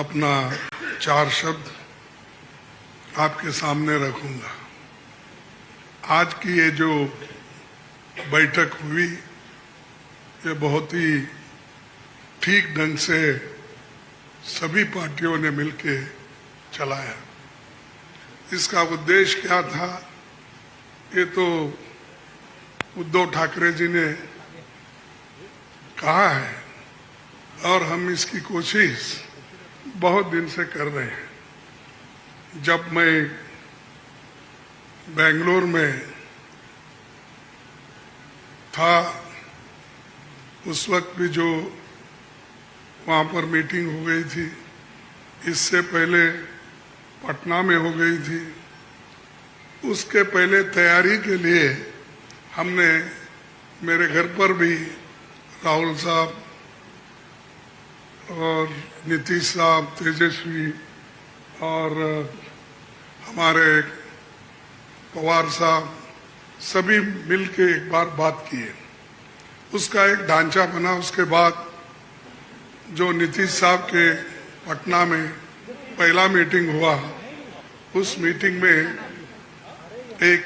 अपना 4 शब्द आपके सामने रखूंगा। आज की ये जो बैठक हुई ये बहुत ही ठीक ढंग से सभी पार्टियों ने मिलके चलाया। इसका उद्देश्य क्या था ये तो उद्धव ठाकरे जी ने कहा है और हम इसकी कोशिश बहुत दिन से कर रहे हैं। जब मैं बेंगलोर में था उस वक्त भी जो वहाँ पर मीटिंग हो गई थी, इससे पहले पटना में हो गई थी, उसके पहले तैयारी के लिए हमने मेरे घर पर भी राहुल साहब और नीतीश साहब, तेजस्वी और हमारे पवार साहब सभी मिलके एक बार बात किए। उसका एक ढांचा बना। उसके बाद जो नीतीश साहब के पटना में पहला मीटिंग हुआ, उस मीटिंग में एक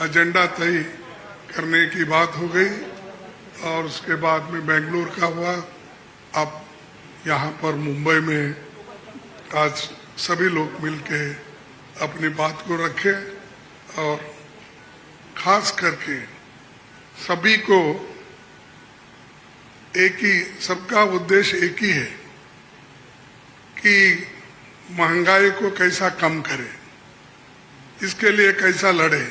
एजेंडा तय करने की बात हो गई और उसके बाद में बेंगलुरु का हुआ। अब यहाँ पर मुंबई में आज सभी लोग मिलके अपनी बात को रखे और खास करके सभी को एक ही, सबका उद्देश्य एक ही है कि महंगाई को कैसा कम करें, इसके लिए कैसा लड़े,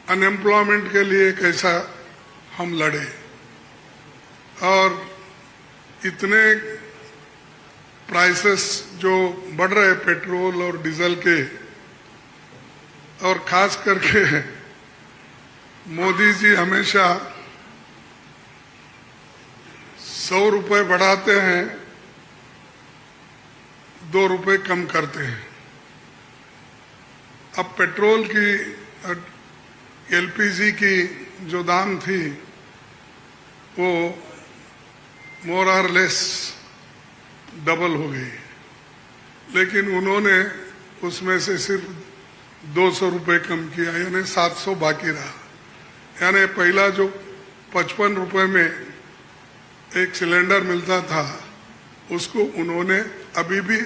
अनएम्प्लॉयमेंट के लिए कैसा हम लड़े। और इतने प्राइसेस जो बढ़ रहे पेट्रोल और डीजल के, और खास करके मोदी जी हमेशा 100 रुपए बढ़ाते हैं, 2 रुपए कम करते हैं। अब पेट्रोल की, एलपीजी की जो दाम थी वो मोर और लेस डबल हो गई, लेकिन उन्होंने उसमें से सिर्फ 200 रुपए कम किया, यानी 700 बाकी रहा। यानी पहला जो 55 रुपए में एक सिलेंडर मिलता था उसको उन्होंने अभी भी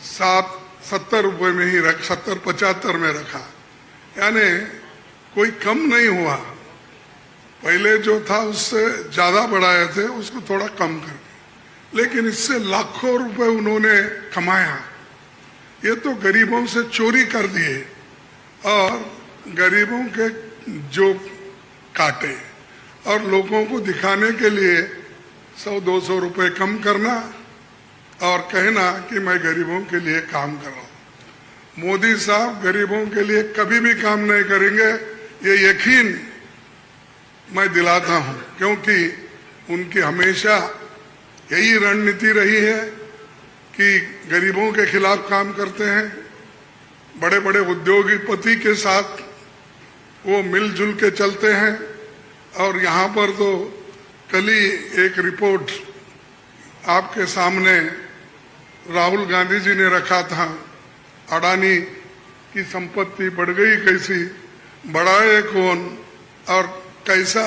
70 रुपए में ही 70-75 में रखा, यानी कोई कम नहीं हुआ। पहले जो था उससे ज्यादा बढ़ाए थे, उसको थोड़ा कम कर, लेकिन इससे लाखों रुपए उन्होंने कमाया। ये तो गरीबों से चोरी कर दिए और गरीबों के जो काटे और लोगों को दिखाने के लिए 100-200 रुपए कम करना और कहना कि मैं गरीबों के लिए काम कर रहा हूं। मोदी साहब गरीबों के लिए कभी भी काम नहीं करेंगे, ये यकीन मैं दिलाता हूं, क्योंकि उनकी हमेशा यही रणनीति रही है कि गरीबों के खिलाफ काम करते हैं। बड़े बड़े उद्योगपति के साथ वो मिलजुल के चलते हैं। और यहाँ पर तो कल ही एक रिपोर्ट आपके सामने राहुल गांधी जी ने रखा था, अडानी की संपत्ति बढ़ गई कैसी, बढ़ाए कौन, और कैसा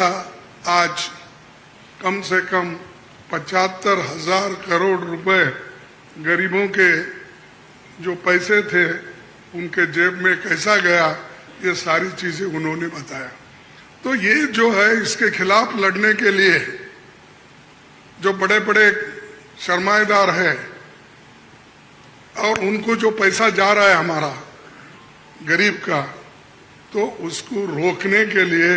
आज कम से कम 75,000 करोड़ रुपए गरीबों के जो पैसे थे उनके जेब में कैसा गया, ये सारी चीजें उन्होंने बताया। तो ये जो है इसके खिलाफ लड़ने के लिए जो बड़े बड़े सरमाएदार है और उनको जो पैसा जा रहा है हमारा गरीब का, तो उसको रोकने के लिए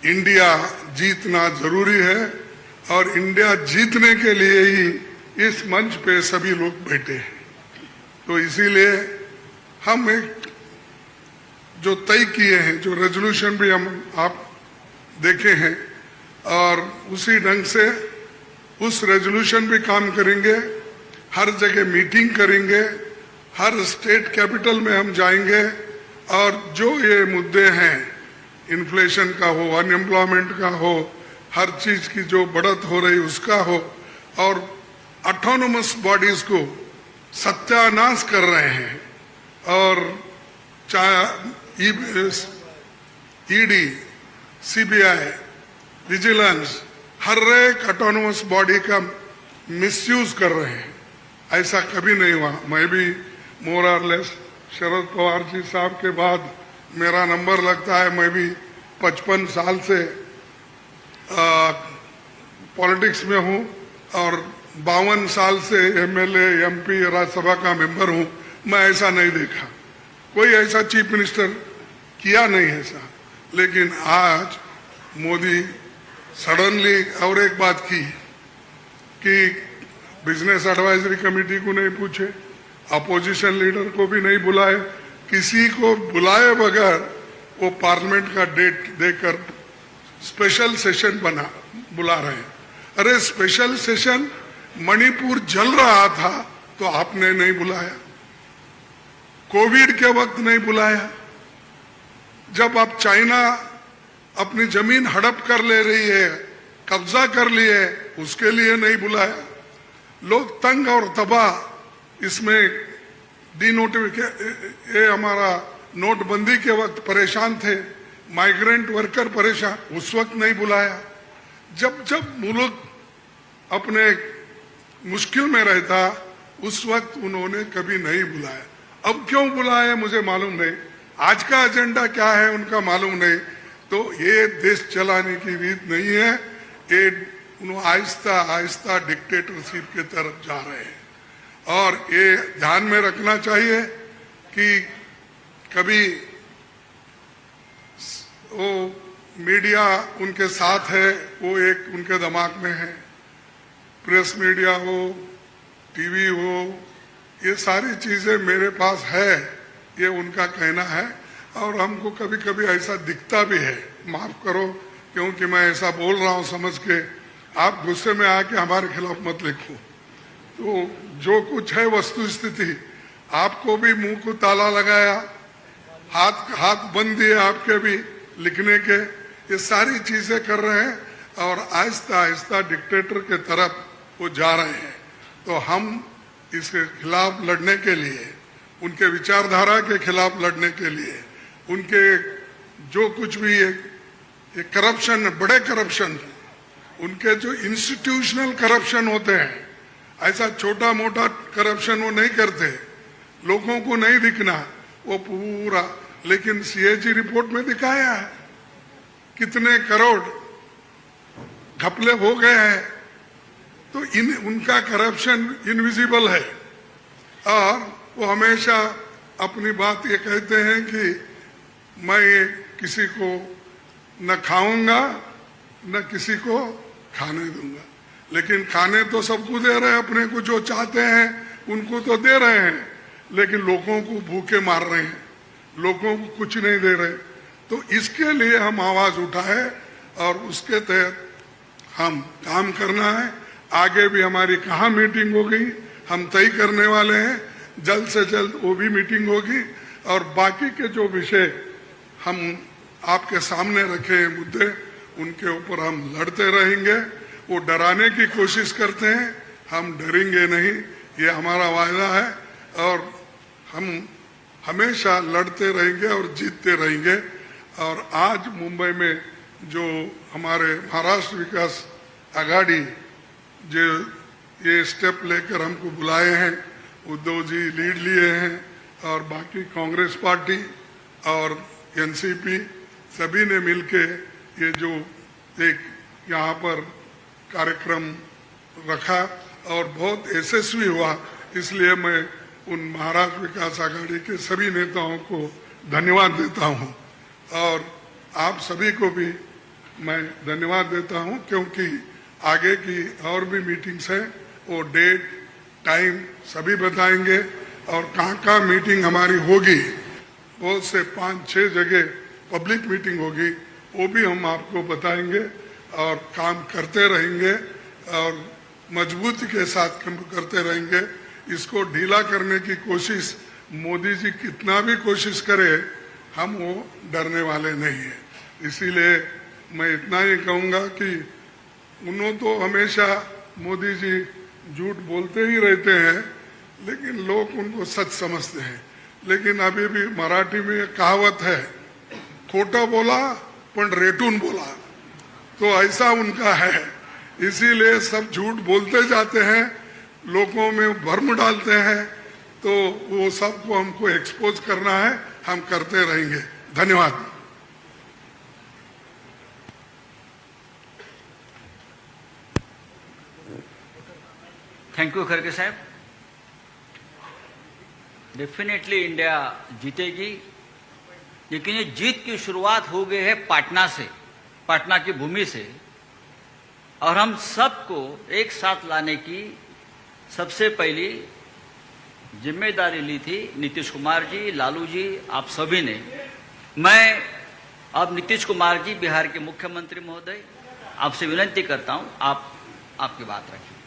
इंडिया जीतना जरूरी है। और इंडिया जीतने के लिए ही इस मंच पे सभी लोग बैठे हैं। तो इसीलिए हम एक जो तय किए हैं, जो रेजोल्यूशन भी हम आप देखे हैं, और उसी ढंग से उस रेजोल्यूशन भी काम करेंगे। हर जगह मीटिंग करेंगे, हर स्टेट कैपिटल में हम जाएंगे और जो ये मुद्दे हैं, इन्फ्लेशन का हो, अनएम्प्लॉयमेंट का हो, हर चीज की जो बढ़त हो रही उसका हो, और ऑटोनोमस बॉडीज को सत्यानाश कर रहे हैं। और चाहे ईडी, सीबीआई, विजिलेंस, हर एक ऑटोनोमस बॉडी का मिसयूज कर रहे हैं। ऐसा कभी नहीं हुआ। मैं भी मोर और लेस शरद पवार जी साहब के बाद मेरा नंबर लगता है। मैं भी 55 साल से पॉलिटिक्स में हूं और 52 साल से एमएलए, एमपी, राज्यसभा का मेंबर हूं। मैं ऐसा नहीं देखा, कोई ऐसा चीफ मिनिस्टर किया नहीं ऐसा। लेकिन आज मोदी सडनली और एक बात की कि बिजनेस एडवाइजरी कमेटी को नहीं पूछे, अपोजिशन लीडर को भी नहीं बुलाए, किसी को बुलाए बगैर वो पार्लियामेंट का डेट देकर स्पेशल सेशन बुला रहे हैं। अरे स्पेशल सेशन, मणिपुर जल रहा था तो आपने नहीं बुलाया, कोविड के वक्त नहीं बुलाया, जब आप चाइना अपनी जमीन हड़प कर ले रही है, कब्जा कर ली है, उसके लिए नहीं बुलाया। लोग तंग और तबाह इसमें ये हमारा नोटबंदी के वक्त परेशान थे, माइग्रेंट वर्कर परेशान, उस वक्त नहीं बुलाया। जब जब मुल्क अपने मुश्किल में रहता उस वक्त उन्होंने कभी नहीं बुलाया। अब क्यों बुलाया मुझे मालूम नहीं, आज का एजेंडा क्या है उनका मालूम नहीं। तो ये देश चलाने की रीत नहीं है, ये आहिस्ता आहिस्ता डिक्टेटरशिप की तरफ जा रहे हैं। और ये ध्यान में रखना चाहिए कि कभी वो मीडिया उनके साथ है, वो एक उनके दिमाग में है, प्रेस मीडिया हो, टीवी हो, ये सारी चीजें मेरे पास है, ये उनका कहना है। और हमको कभी कभी ऐसा दिखता भी है, माफ करो क्योंकि मैं ऐसा बोल रहा हूं समझ के, आप गुस्से में आके हमारे खिलाफ मत लिखो। तो जो कुछ है वस्तु स्थिति, आपको भी मुंह को ताला लगाया, हाथ बंद दिए आपके भी लिखने के, ये सारी चीजें कर रहे हैं और आहिस्ता आहिस्ता डिक्टेटर के तरफ वो जा रहे हैं। तो हम इसके खिलाफ लड़ने के लिए, उनके विचारधारा के खिलाफ लड़ने के लिए, उनके जो कुछ भी ये करप्शन, बड़े करप्शन, उनके जो इंस्टीट्यूशनल करप्शन होते हैं, ऐसा छोटा मोटा करप्शन वो नहीं करते, लोगों को नहीं दिखना वो पूरा। लेकिन सीएजी रिपोर्ट में दिखाया है कितने करोड़ घपले हो गए हैं। तो उनका करप्शन इनविजिबल है और वो हमेशा अपनी बात ये कहते हैं कि मैं किसी को न खाऊंगा न किसी को खाने दूंगा। लेकिन खाने तो सबको दे रहे हैं, अपने को जो चाहते हैं उनको तो दे रहे हैं, लेकिन लोगों को भूखे मार रहे हैं, लोगों को कुछ नहीं दे रहे। तो इसके लिए हम आवाज उठाए और उसके तहत हम काम करना है। आगे भी हमारी कहाँ मीटिंग होगी हम तय करने वाले हैं, जल्द से जल्द वो भी मीटिंग होगी। और बाकी के जो विषय हम आपके सामने रखे हैं मुद्दे, उनके ऊपर हम लड़ते रहेंगे। वो डराने की कोशिश करते हैं, हम डरेंगे नहीं, ये हमारा वायदा है। और हम हमेशा लड़ते रहेंगे और जीतते रहेंगे। और आज मुंबई में जो हमारे महाराष्ट्र विकास आघाड़ी जो ये स्टेप लेकर हमको बुलाए हैं, उद्धव जी लीड लिए हैं और बाकी कांग्रेस पार्टी और एनसीपी सभी ने मिलके ये जो एक यहाँ पर कार्यक्रम रखा और बहुत यशस्वी हुआ। इसलिए मैं उन महाराष्ट्र विकास आघाड़ी के सभी नेताओं को धन्यवाद देता हूँ और आप सभी को भी मैं धन्यवाद देता हूँ, क्योंकि आगे की और भी मीटिंग्स हैं, वो डेट टाइम सभी बताएंगे और कहाँ मीटिंग हमारी होगी, बहुत से 5-6 जगह पब्लिक मीटिंग होगी, वो भी हम आपको बताएंगे और काम करते रहेंगे और मजबूती के साथ काम करते रहेंगे। इसको ढीला करने की कोशिश मोदी जी कितना भी कोशिश करे, हम वो डरने वाले नहीं है। इसीलिए मैं इतना ही कहूँगा कि उन्होंने तो हमेशा मोदी जी झूठ बोलते ही रहते हैं, लेकिन लोग उनको सच समझते हैं। लेकिन अभी भी मराठी में एक कहावत है, खोटा बोला पण रेटून बोला, तो ऐसा उनका है। इसीलिए सब झूठ बोलते जाते हैं, लोगों में भ्रम डालते हैं, तो वो सबको हमको एक्सपोज करना है, हम करते रहेंगे। धन्यवाद। थैंक यू खड़गे साहब। डेफिनेटली इंडिया जीतेगी, लेकिन ये जीत की शुरुआत हो गई है पाटना से, पाटना की भूमि से, और हम सबको एक साथ लाने की सबसे पहली जिम्मेदारी ली थी नीतीश कुमार जी, लालू जी, आप सभी ने। मैं अब नीतीश कुमार जी, बिहार के मुख्यमंत्री महोदय, आपसे विनती करता हूं, आप आपकी बात रखिए।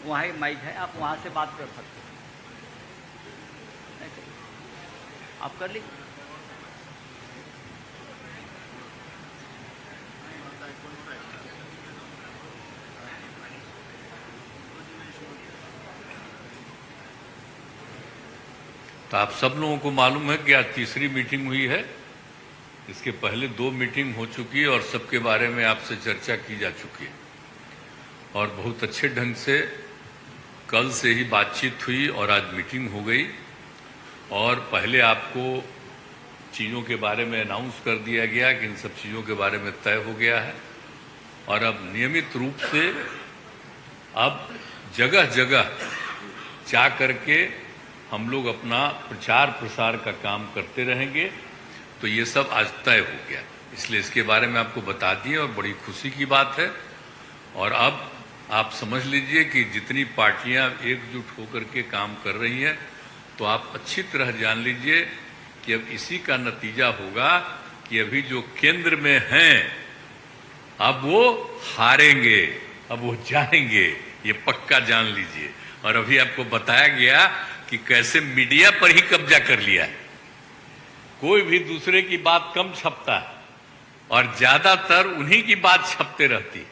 वहाँ ही माइक है, आप वहाँ से बात कर सकते हैं, आप कर लीजिए। तो आप सब लोगों को मालूम है कि आज तीसरी मीटिंग हुई है। इसके पहले 2 मीटिंग हो चुकी है और सबके बारे में आपसे चर्चा की जा चुकी है, और बहुत अच्छे ढंग से कल से ही बातचीत हुई और आज मीटिंग हो गई। और पहले आपको चीज़ों के बारे में अनाउंस कर दिया गया कि इन सब चीज़ों के बारे में तय हो गया है, और अब नियमित रूप से अब जगह जगह जा करके हम लोग अपना प्रचार प्रसार का काम करते रहेंगे। तो ये सब आज तय हो गया, इसलिए इसके बारे में आपको बता दिए और बड़ी खुशी की बात है। और अब आप समझ लीजिए कि जितनी पार्टियां एकजुट होकर के काम कर रही हैं, तो आप अच्छी तरह जान लीजिए कि अब इसी का नतीजा होगा कि अभी जो केंद्र में हैं अब वो हारेंगे, अब वो जाएंगे, ये पक्का जान लीजिए। और अभी आपको बताया गया कि कैसे मीडिया पर ही कब्जा कर लिया है, कोई भी दूसरे की बात कम छपता है और ज्यादातर उन्हीं की बात छपते रहती है।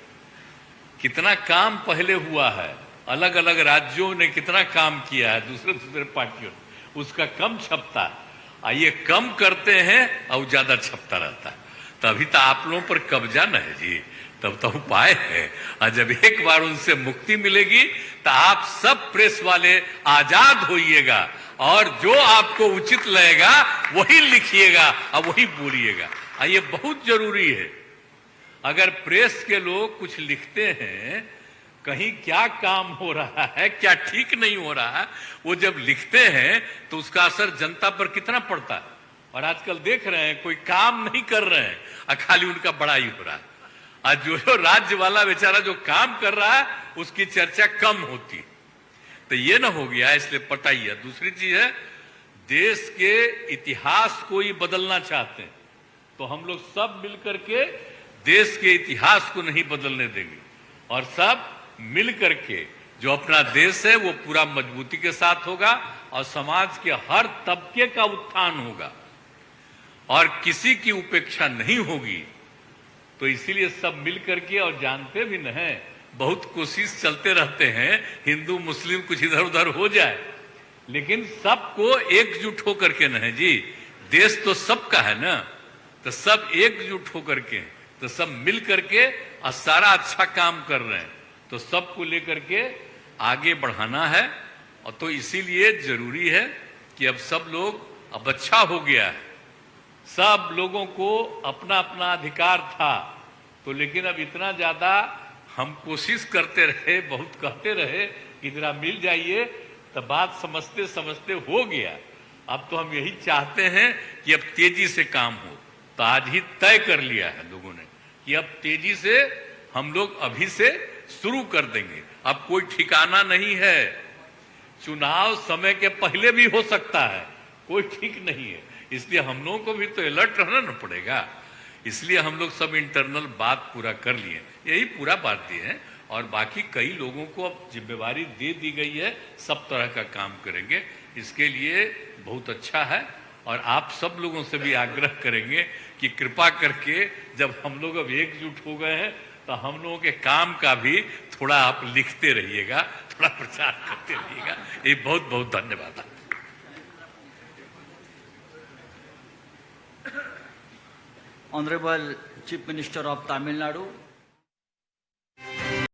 कितना काम पहले हुआ है, अलग अलग राज्यों ने कितना काम किया है, दूसरे पार्टियों ने, उसका कम छपता है। ये कम करते हैं और ज्यादा छपता रहता है। तभी तो आप लोगों पर कब्जा न है जी, तब तो उपाय है। और जब एक बार उनसे मुक्ति मिलेगी तो आप सब प्रेस वाले आजाद होइएगा, और जो आपको उचित लगेगा वही लिखिएगा और वही बोलिएगा। ये बहुत जरूरी है। अगर प्रेस के लोग कुछ लिखते हैं, कहीं क्या काम हो रहा है, क्या ठीक नहीं हो रहा है, वो जब लिखते हैं तो उसका असर जनता पर कितना पड़ता है। और आजकल देख रहे हैं कोई काम नहीं कर रहे हैं और खाली उनका बड़ाई हो रहा है, और जो राज्य वाला बेचारा जो काम कर रहा है उसकी चर्चा कम होती है। तो ये ना हो गया, इसलिए पटाइए। दूसरी चीज है, देश के इतिहास को ही बदलना चाहते हैं, तो हम लोग सब मिलकर के देश के इतिहास को नहीं बदलने देंगे, और सब मिल करके जो अपना देश है वो पूरा मजबूती के साथ होगा, और समाज के हर तबके का उत्थान होगा और किसी की उपेक्षा नहीं होगी। तो इसीलिए सब मिल करके, और जानते भी न हैं, बहुत कोशिश चलते रहते हैं हिंदू मुस्लिम कुछ इधर उधर हो जाए, लेकिन सबको एकजुट होकर के न है जी, देश तो सबका है ना, तो सब एकजुट होकर के, तो सब मिल करके और सारा अच्छा काम कर रहे हैं, तो सबको लेकर के आगे बढ़ाना है। और तो इसीलिए जरूरी है कि अब सब लोग, अब अच्छा हो गया है, सब लोगों को अपना अपना अधिकार था, तो लेकिन अब इतना ज्यादा हम कोशिश करते रहे, बहुत कहते रहे कि जरा मिल जाइए, तो बात समझते समझते हो गया। अब तो हम यही चाहते हैं कि अब तेजी से काम हो। तो आज ही तय कर लिया है लोगों ने कि अब तेजी से हम लोग अभी से शुरू कर देंगे। अब कोई ठिकाना नहीं है, चुनाव समय के पहले भी हो सकता है, कोई ठीक नहीं है। इसलिए हम लोगों को भी तो अलर्ट रहना न पड़ेगा। इसलिए हम लोग सब इंटरनल बात पूरा कर लिए, यही पूरा बात दिए हैं। और बाकी कई लोगों को अब जिम्मेवारी दे दी गई है, सब तरह का काम करेंगे। इसके लिए बहुत अच्छा है, और आप सब लोगों से भी आग्रह करेंगे कि कृपा करके जब हम लोग अब एकजुट हो गए हैं, तो तो हम लोगों के काम का भी थोड़ा आप लिखते रहिएगा, थोड़ा प्रचार करते रहिएगा। ये बहुत बहुत धन्यवाद। Honorable Chief Minister of Tamil Nadu,